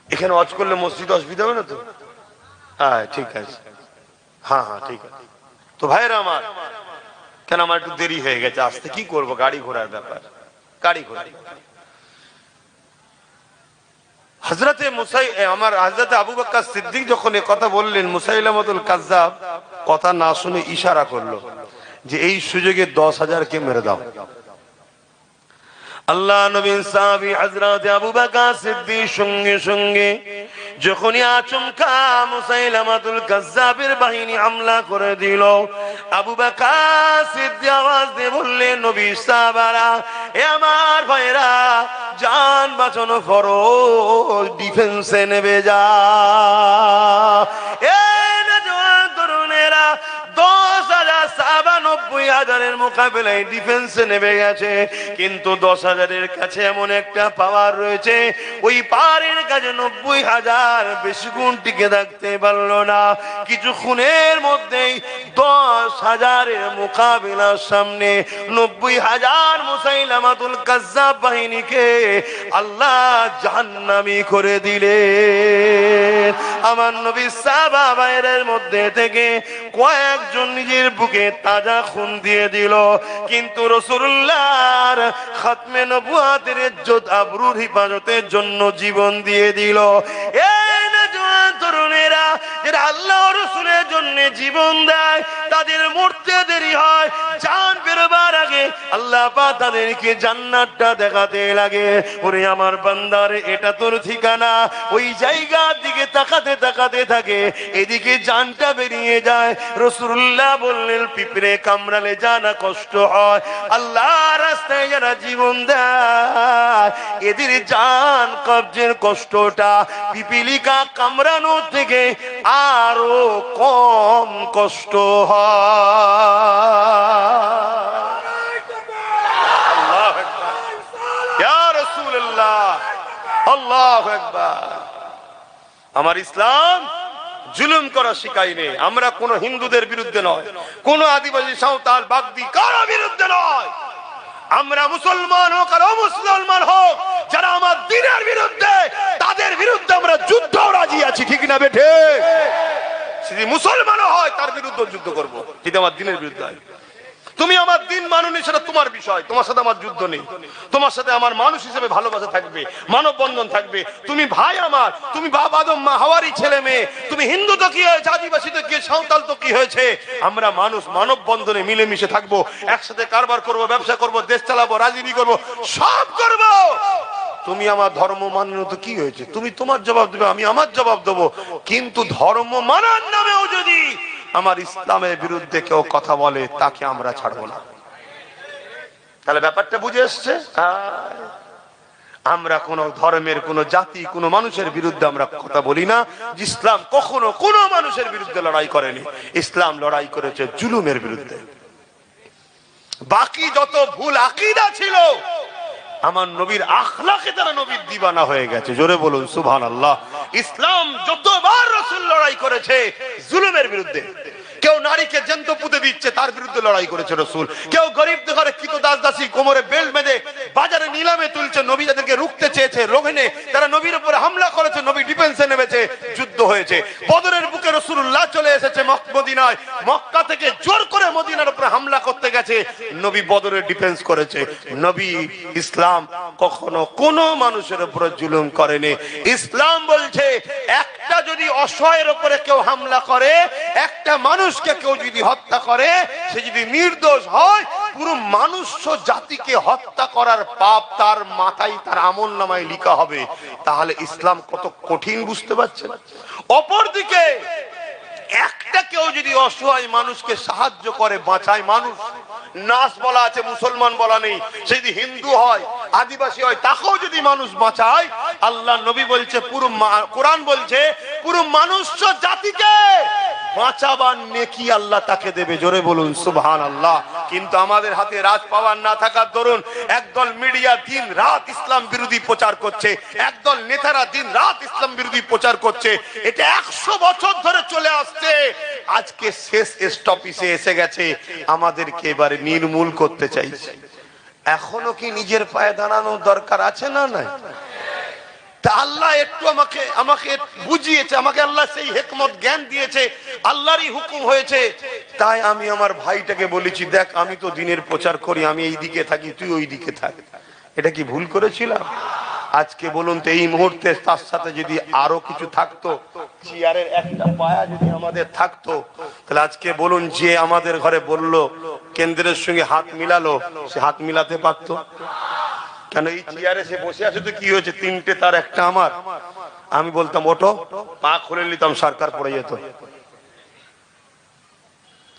এখানে ওয়াজ করলে মসজিদ অসুবিধা হবে না তো? হ্যাঁ ঠিক আছে, হ্যাঁ হ্যাঁ ঠিক আছে। তো ভাইরা আমার, কেন আমার একটু দেরি হয়ে গেছে আসতে, কি করব, গাড়ি ঘোড়ার ব্যাপার, গাড়ি ঘোড়া। হযরতে হযরতে আবু বকর সিদ্দিক যখন এই কথা বললেন, মুসাইলামাতুল কাজ্জাব কথা না শুনে ইশারা করলো যে এই সুযোগে 10,000 কে মেরে দাও। আল্লাহ নবীর সাহাবী হযরত আবু বকর সিদ্দিক সঙ্গে সঙ্গে যখনই আচমকা মুসাইলামাতুল কাজ্জাবের বাহিনী হামলা করে দিল, আবু বকর সিদ্দিক আওয়াজ দিয়ে বললেন, নবী সাহাবারা, এ আমার ভাইরা, জান বাঁচানো ফরজ, ডিফেন্সে নেমে যা। এ নওজোয়ান তরুণেরা, 10,000 সাহাবা 90,000-এর মোকাবেলায় ডিফেন্সে নেমে গেছে। কিন্তু 10,000-এর কাছে এমন একটা পাওয়ার রয়েছে, ওই পাওয়ারের কাছে 90,000 বেশি গুণ টিকে থাকতে পারলো না। কিছুক্ষণের মধ্যেই 10,000-এর মোকাবিলার সামনে 90,000 মুসাইলামাতুল কাজ্জাব বাহিনীকে আল্লাহ জাহান্নামী করে দিলেন। আমার নবী সাহাবাদের মধ্যে থেকে কয়েকজন নিজের বুকে তাজা খুন দিয়ে দিল, কিন্তু রাসূলুল্লাহর খাতমে নবুয়তের ইজ্জত আবরুর হিফাজতের জন্য জীবন দিয়ে দিল। এই নওজোয়ান তরুণেরা যারা আল্লাহ ও রাসূলের জন্য জীবন দেয়, তাদের মরতে দেরি হয়, জান বেরোবার আগে আল্লাহ পাক তাদেরকে জান্নাতটা দেখাতে লাগে। ওরে আমার বান্দারে, এটা তোর ঠিকানা। ওই জায়গার দিকে তাকাতে তাকাতে থাকে, এদিকে জানটা বেরিয়ে যায়। রাসূলুল্লাহ বললেন, পিঁপড়ে কামড়ালে জানা কষ্ট হয়, আল্লাহ রাস্তায় যারা জীবন দেয়, এদের জান কবজের কষ্টটা পিপিলিকা কামড়ানো থেকে আরো কম কষ্ট হয়। আল্লাহু আকবার, ইয়া রাসূলুল্লাহ, আল্লাহু আকবার। আমার ইসলাম জুলুম করা শিখায়নি। আমরা কোন হিন্দুদের বিরুদ্ধে নয়, কোন আদিবাসী, সাঁওতাল, বাগদি কারো বিরুদ্ধে নয়। আমরা মুসলমান হোক আর অমুসলমান হোক, যারা আমার দ্বীনের বিরুদ্ধে, তাদের বিরুদ্ধে আমরা যুদ্ধও রাজি আছি, ঠিক না বেঠে? যদি মুসলমানও হয় তার বিরুদ্ধে যুদ্ধ করব, যদি আমার দ্বীনের বিরুদ্ধে হয়। তুমি আমার দিন মাননি সেটা তোমার বিষয়, তোমার সাথে আমার যুদ্ধ নেই। তোমার সাথে আমার মানুষ হিসেবে ভালোবাসা থাকবে, মানব বন্ধন থাকবে। তুমি ভাই আমার, তুমি বাপ আদম মা হাওয়ারই ছেলে মেয়ে। তুমি হিন্দু তো কি হয়েছে, আদিবাসী তো কি, সাঁওতাল তো কি হয়েছে, আমরা মানুষ, মানব বন্ধনে মিলেমিশে থাকবো, একসাথে কারবার করব, ব্যবসা করব, দেশ চালাবো, রাজনীতি করব, সব করব। তুমি আমার ধর্ম মানো তো কি হয়েছে, তুমি তোমার জবাব দেবে, আমি আমার জবাব দেবো। কিন্তু ধর্ম মানার নামেও যদি আমার ইসলামের বিরুদ্ধে কেউ কথা বলে, তাকে আমরা ছাড়বো না। তাহলে ব্যাপারটা বুঝে এসছে। আমরা কোন ধর্মের, কোন জাতি, কোন মানুষের বিরুদ্ধে আমরা কথা বলি না। ইসলাম কখনো কোন মানুষের বিরুদ্ধে লড়াই করেনি। ইসলাম লড়াই করেছে জুলুমের বিরুদ্ধে। বাকি যত ভুল আকীদা ছিল, আমার নবীর আখলাকে তারা নবীর দিবানা হয়ে গেছে। জোরে বলুন সুবহানাল্লাহ। ইসলাম যতবার রাসূল লড়াই করেছে জুলুমের বিরুদ্ধে। কেউ নারীকে জ্যান্ত পুঁতে দিচ্ছে, তার বিরুদ্ধে লড়াই করেছে রাসূল। কেউ গরিব ঘরে কৃত দাস দাসী কোমরে বেল্ট বেঁধে বাজারে নিলামে তুলছে, নবী তাদেরকে রুখতে চেয়েছে, রোহেনে তারা নবীর উপরে হামলা করেছে, নবী ডিফেন্সে নেমেছে, যুদ্ধ হয়েছে। বদরের বুকে রাসূলুল্লাহ চলে এসেছে মদিনায়, মক্কা থেকে জোর করে মদিনার উপরে হামলা করতে গেছে, নবী বদরের ডিফেন্স করেছে। নবী ইসলাম কখনো কোনো মানুষের উপরে জুলুম করেনি। ইসলাম বলছে একটা যদি অসহায়ের উপরে কেউ হামলা করে, একটা মানুষকে কেউ যদি হত্যা করে, সে যদি নির্দোষ হয়, পুরো মানুষ জাতিকে হত্যা করার পাপ তার মাথায়, তার আমলনামায় লেখা হবে। তাহলে ইসলাম কত কঠিন বুঝতে পারছেন। অপরদিকে একটা কেউ যদি অসহায় মানুষকে সাহায্য করে, বাঁচায় মানুষ, নাস বলা আছে, মুসলমান বলা নেই, সে যদি হিন্দু হয়, আদিবাসী হয়, তাকেও যদি মানুষ বাঁচায়, আল্লাহ নবী বলছে, পুরো কোরআন বলছে পুরো মানুষ জাতিকে বাঁচাবার নেকি আল্লাহ তাকে দেবে। জোরে বলুন সুবহানাল্লাহ। কিন্তু আমাদের হাতে রাজ পাওয়ার না থাকার দরুন একদল মিডিয়া দিন রাত ইসলাম বিরোধী প্রচার করছে, একদল নেতারা দিন রাত ইসলাম বিরোধী প্রচার করছে। এটা 100 বছর ধরে চলে আসছে, আজকে শেষ স্টপিসে এসে গেছে, আমাদেরকে এবারে নির্মূল করতে চাইছে। এখনো কি নিজের পায়ে দাঁড়ানোর দরকার আছে না নাই? আল্লাহ একটু আমাকে বুঝিয়েছে, আমাকে আল্লাহ সেই হিকমত জ্ঞান দিয়েছে, আল্লাহরই হুকুম হয়েছে। তাই আমি আমার ভাইটাকে বলেছি, দেখ আমি তো দিনের প্রচার করি, আমি এই দিকে থাকি, তুই ওই দিকে থাক। এটা কি ভুল করেছিলাম? আজকে বলুন তো, এই মুহূর্তে তার সাথে যদি আরো কিছু থাকতো, চেয়ারের একটা পায়া যদি আমাদের থাকতো, তাহলে আজকে বলুন, যে আমাদের ঘরে বললো কেন্দ্রের সঙ্গে হাত মিলালো, সে হাত মিলাতে পারতো? কেন এই চেয়ারে সে বসে আছে তো কি হয়েছে, তিনটে তার একটা আমার। আমি বলতাম ওঠো, পা খুলে নিতাম, সরকার পড়ে যেত।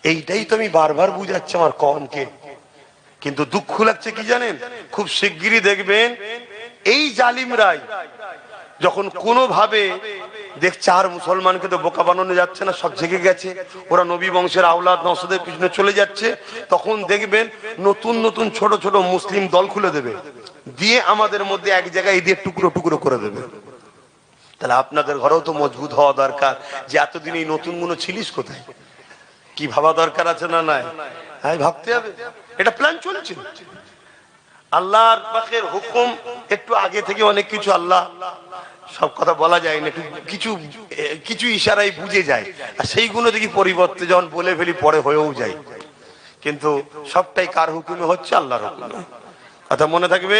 এইটাই তো আমি বারবার বুঝাচ্ছি আমার কমকে। কিন্তু দুঃখ লাগছে কি জানেন, খুব শিগগিরই দেখবেন এই জালিমরাই যখন কোনোভাবে দেখছে আর মুসলমানকে তো বোকা বানানো যাচ্ছে না, সব জেগে গেছে, ওরা নবী বংশের আওলাদ নওশাদের পিছনে চলে যাচ্ছে, তখন দেখবেন নতুন নতুন ছোট ছোট মুসলিম দল খুলে দেবে, দিয়ে আমাদের মধ্যে এক জায়গায় দিয়ে টুকরো টুকরো করে দেবে। তাহলে আপনাদের ঘরেও তো মজবুত হওয়া দরকার, যে এতদিন এই নতুন গুলো ছিলিস কোথায়, কি ভাবা দরকার আছে না নাই? হ্যাঁ, ভাবতে হবে। এটা প্ল্যান চলছে। আল্লাহর পাকের হুকুম একটু আগে থেকে অনেক কিছু, আল্লাহ সব কথা বলা যায় না, কিছু কিছু ইশারায় বুঝে যায়, আর সেইগুলো দেখি পরিবর্তে যখন বলে ফেলি পরে হয়েও যায়। কিন্তু সবটাই কার হুকুমে হচ্ছে? আল্লাহর হুকুমে। কথা মনে থাকবে,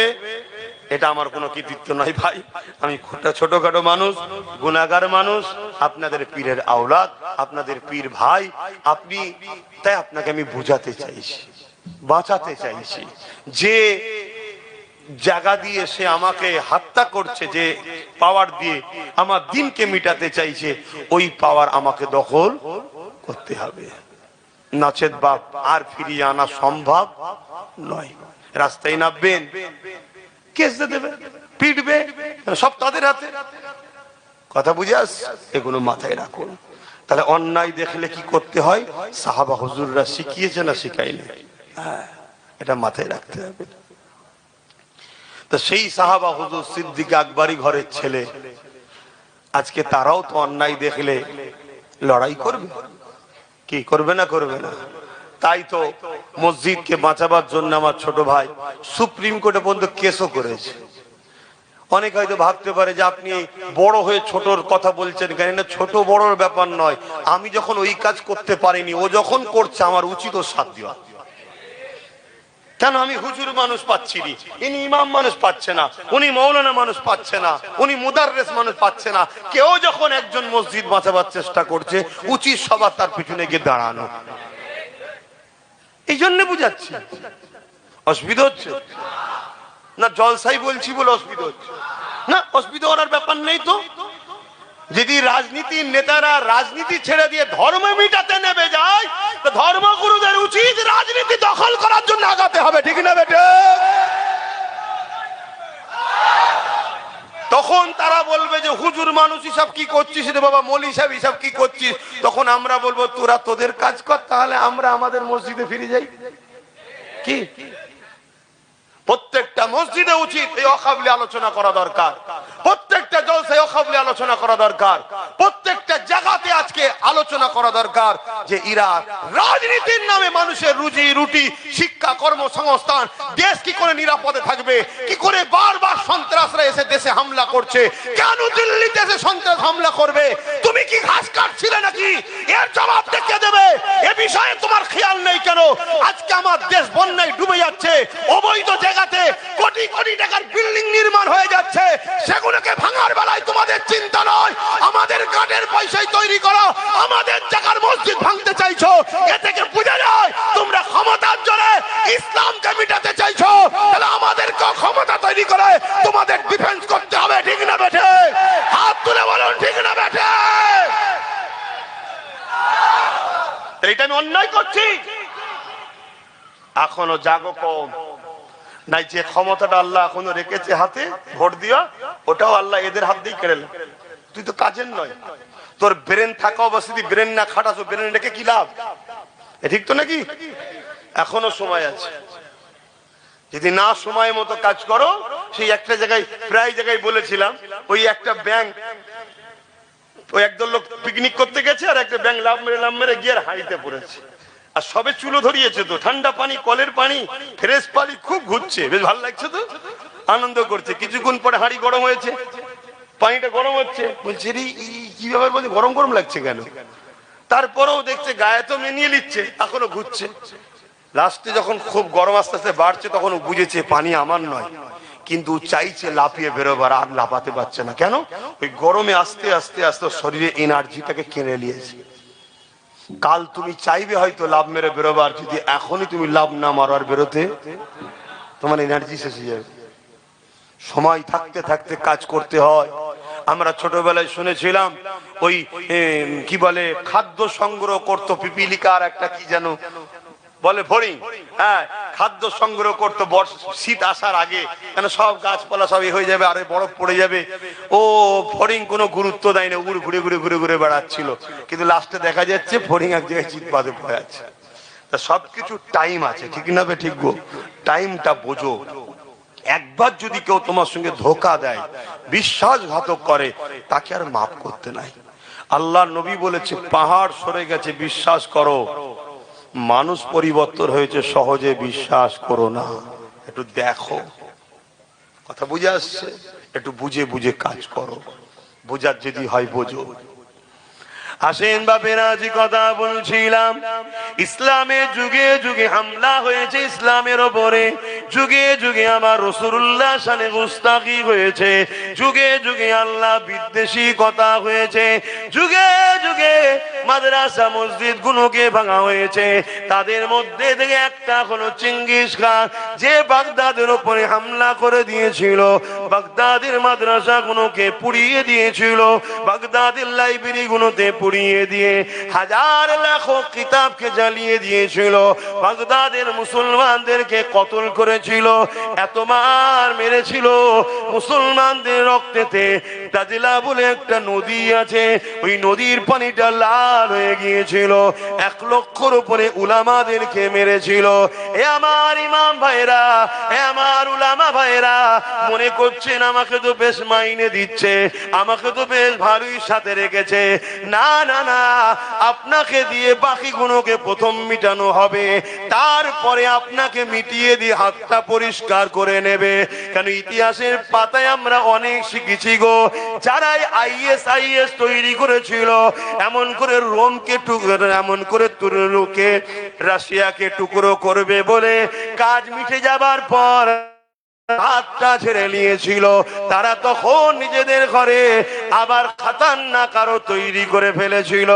এটা আমার কোনো কৃতিত্ব নয় ভাই, আমি ছোটখাটো মানুষ, গুনাহগার মানুষ, আপনাদের পীরের আওলাদ, আপনাদের পীর ভাই আপনি। তাই আপনাকে আমি বুঝাতে চাইছি, বাঁচাতে চাইছি। যে জায়গা দিয়ে সে আমাকে হত্যা করছে, যে পাওয়ার দিয়ে আমার দিনকে মিটাতে চাইছে, ওই পাওয়ার আমাকে দখল করতে হবে, নচেত বাপ আর ফিরিয়ে আনা সম্ভব নয়। রাস্তায় নামবেন, কেস দেবে, পিটবে, সব তাদের হাতে। কথা বুঝে আস, এগুলো মাথায় রাখুন। তাহলে অন্যায় দেখলে কি করতে হয়, সাহাবা হুজুররা শিখিয়েছে না শিখায়নি? হ্যাঁ, এটা মাথায় রাখতে হবে। তো সেই সাহাবা হুজুর সিদ্দিক আকবরী ঘরের ছেলে, আজকে তারাও তো অন্যায় দেখলে লড়াই করবে, কি করবে না? করবে না। তাই তো মসজিদকে বাঁচাবার জন্য আমার ছোট ভাই সুপ্রিম কোর্টে পর্যন্ত কেসও করেছে। অনেক হয়তো ভাবতে পারে যে আপনি বড় হয়ে ছোটর কথা বলছেন কেন, না ছোট বড়র ব্যাপার নয়। আমি যখন ওই কাজ করতে পারিনি, ও যখন করছে আমার উচিত ও সাথ দেওয়া। কেন আমি হুজুর মানুষ পাচ্ছি না, ইনি ইমাম মানুষ পাচ্ছে না, উনি মৌলানা মানুষ পাচ্ছে না, উনি মুদাররিস মানুষ পাচ্ছে না। কেউ যখন একজন মসজিদ বাঁচাবার চেষ্টা করছে, উচিত সবার তার পিছনে গিয়ে দাঁড়ানো। এই জন্য বুঝাচ্ছি। অসুবিধা হচ্ছে না? জলসাই বলছি বলে অসুবিধা হচ্ছে না? অসুবিধা করার ব্যাপার নেই তো। যদি রাজনীতির নেতারা রাজনীতি ছেড়ে দিয়ে ধর্ম মিটাতে নেমে যায়, তো ধর্মগুরুদের উচিত রাজনীতি দখল করার জন্য আগাতে হবে, ঠিক না বেটে? তখন তারা বলবে যে হুজুর মানুষ হিসাব কি করছিস রে বাবা, মৌলী সাহেব হিসাব কি করছিস? তখন আমরা বলবো তোরা তোদের কাজ কর, তাহলে আমরা আমাদের মসজিদে ফিরে যাই। কি প্রত্যেকটা মসজিদে উচিত এই অকাবলি আলোচনা করা দরকার, প্রত্যেকটা জলসায় অকাবলি আলোচনা করা দরকার, প্রত্যেকটা জায়গাতে আজকে আলোচনা করা দরকার যে এরা রাজনীতির নামে মানুষের রুজি রুটি, শিক্ষা, কর্মসংস্থান, দেশ কি করে নিরাপদে থাকবে, কি করে বারবার সন্ত্রাসরা এসে দেশে হামলা করছে, কেন দিল্লিতে এসে সন্ত্রাস হামলা করবে? তুমি কি ঘাস কাটছিলে নাকি? এর জবাব কে দেবে? এ বিষয়ে তোমার খেয়াল নেই কেন? আজকে আমার দেশ বন্যায় ডুবে যাচ্ছে, অবৈধ জায়গাতে কোটি কোটি টাকার বিল্ডিং নির্মাণ হয়ে যাচ্ছে, সেগুলোকে ভাঙার বেলায় তোমাদের চিন্তা নয়। আমাদের কার্ডের পয়সায় তৈরি করা আমাদের জায়গার মসজিদ ভাঙতে চাইছো। এ থেকে বোঝা যায় তোমরা ক্ষমতার জোরে ইসলামকে মিটাতে চাইছো। তাহলে আমাদেরকে ক্ষমতা তৈরি করে তোমাদের ডিফেন্স করতে হবে, ঠিক না বেঠে? হাত তুলে বলুন, ঠিক না বেঠে? এইটা আমি অন্যায় করছি? এখনো জাগো কম নাই, যে ক্ষমতাটা আল্লাহ এখনো রেখেছে হাতে ভোট দিয়া, ওটাও আল্লাহ এদের হাত দিয়ে কেড়ে নেয়। তুই তো কাজের নয়, তোর ব্রেন থাকা অবস্থা ব্রেন না খাটাছো, ব্রেন রেখে কি লাভ? ঠিক তো নাকি? এখনো সময় আছে। যদি না সময় মতো কাজ করো, সেই একটা জায়গায় প্রায় জায়গায় বলেছিলাম, ওই একটা ব্যাংক, ওই একদল লোক পিকনিক করতে গেছে, আর একটা ব্যাংক লাভ মেরে গিয়ে হাঁড়িতে পড়েছে। আর সবে চুলো ধরিয়েছে, তো ঠান্ডা পানি, কলের পানি, ফ্রেশ পানি, খুব ঘুরছে, বেশ ভালো লাগছে, তো আনন্দ করছে। কিছুক্ষণ পরে হাঁড়ি গরম হয়েছে, পানিটা গরম হচ্ছে, বলছে রে কি ব্যাপার, বলছে গরম গরম লাগছে কেন? তারপরেও দেখছে গায়ে তো মেনিয়ে নিচ্ছে, এখনো ঘুরছে। লাস্টে যখন খুব গরম আস্তে আস্তে বাড়ছে, তখন বুঝেছে পানি আমার নয়, কিন্তু চাইছে লাফিয়ে বেরোবার, আর লাফাতে পারছে না। কেন? ওই গরমে আস্তে আস্তে আস্তে শরীরে এনার্জিটাকে কেড়ে নিয়েছে। কাল তুমি চাইবে হয়তো লাভ মেরে বেরোবার, যদি এখনই তুমি লাভ না মারো আর বেরোতে, তোমার এনার্জি শেষ হয়ে যাবে। সময় থাকতে থাকতে কাজ করতে হয়। আমরা ছোটবেলায় শুনেছিলাম, ওই কি বলে, খাদ্য সংগ্রহ করতো পিপিলিকার একটা কি যেন বলে, ফড়িং, হ্যাঁ, খাদ্য সংগ্রহ করতো শীত আসার আগে, কেন সব গাছপালা সব হয়ে যাবে, আরে বরফ পড়ে যাবে। ও ফড়িং কোনো গুরুত্ব দেয় না, উড়ে ঘুরে ঘুরে ঘুরে ঘুরে বেড়াচ্ছিল, কিন্তু লাস্টে দেখা যাচ্ছে ফড়িং এক জায়গায় চিৎ বাঁধে পড়ে আছে। তা সবকিছু টাইম আছে, ঠিক না? ঠিক গো, টাইমটা বোঝো। একবার যদি কেউ তোমার সঙ্গে ধোকা দেয়, বিশ্বাসঘাতক করে, তাকে আর মাফ করতে নাই। আল্লাহ নবী বলেছে, পাহাড় সরে গেছে বিশ্বাস করো, মানুষ পরিবর্তন হয়েছে সহজে বিশ্বাস করো না। একটু দেখো, কথা বুঝে আসছে? একটু বুঝে বুঝে কাজ করো, বোঝার যদি হয় বোঝো। আসেন বাপেরা, যে কথা বলছিলাম, ইসলামের যুগে যুগে হামলা হয়েছে ইসলামের ওপরে, যুগে যুগে আমার রাসূলুল্লাহ শানে গুস্তাখি হয়েছে, যুগে যুগে আল্লাহ বিদ্বেষী কথা হয়েছে, যুগে যুগে মাদ্রাসা মসজিদ গুলোকে ভাঙা হয়েছে। তাদের মধ্যে থেকে একটা হলো চেঙ্গিস খান, যে বাগদাদের উপরে হামলা করে দিয়েছিল, বাগদাদের মাদ্রাসা গুলোকে পুড়িয়ে দিয়েছিল, বাগদাদের লাইব্রেরি গুলোতে পুড়িয়ে দিয়ে হাজার লাখো কিতাবকে জ্বালিয়ে দিয়েছিল, বাগদাদের মুসলমানদেরকে কতল করেছিল, এত মার মেরেছিল। মুসলমানদের রক্তেতে দাজিলা বলে একটা নদী আছে, ওই নদীর পানিটা লাল হয়ে গিয়েছিল। 1 লক্ষর উপরে উলামাদেরকে মেরেছিল। এ আমার ইমাম ভাইরা, এ আমার উলামা ভাইরা, মনে করছেন আমাকে তো বেশ মাইনে দিচ্ছে, আমাকে তো বেশ ভালোই সাথে রেখেছে। না না না, আপনাকে দিয়ে বাকিগুলোকে প্রথম মিটানো হবে, তারপরে আপনাকে মিটিয়ে দিয়ে হাতটা পরিষ্কার করে নেবে। কেন ইতিহাসের পাতায় আমরা অনেক শিখেছি গো, যারা আইএস তৈরি করেছিল, এমন করে রোমকে টুকরো, এমন করে তুরস্ককে রাশিয়াকে টুকরো করবে বলে কাজ মিটে যাবার পর হাতটা ছেড়ে নিয়েছিল। তারা তখন নিজেদের ঘরে আবার খাতারনাক আরো তৈরি করে ফেলেছিল।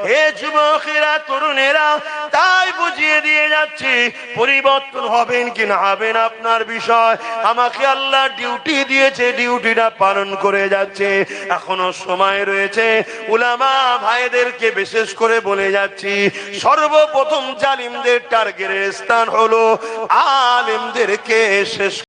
হে যুবকেরা, তরুণেরা, তাই বুঝিয়ে দিয়ে যাচ্ছি, পরিবর্তন হবেন কি না হবেন আপনার বিষয়। আমাকে আল্লাহ ডিউটি দিয়েছে, ডিউটিটা পালন করে যাচ্ছে। এখনো সময় রয়েছে। উলামা ভাইদেরকে বিশেষ করে বলে যাচ্ছি, সর্বপ্রথম জালিমদের টার্গেটের স্থান হলো আলেমদেরকে শেষ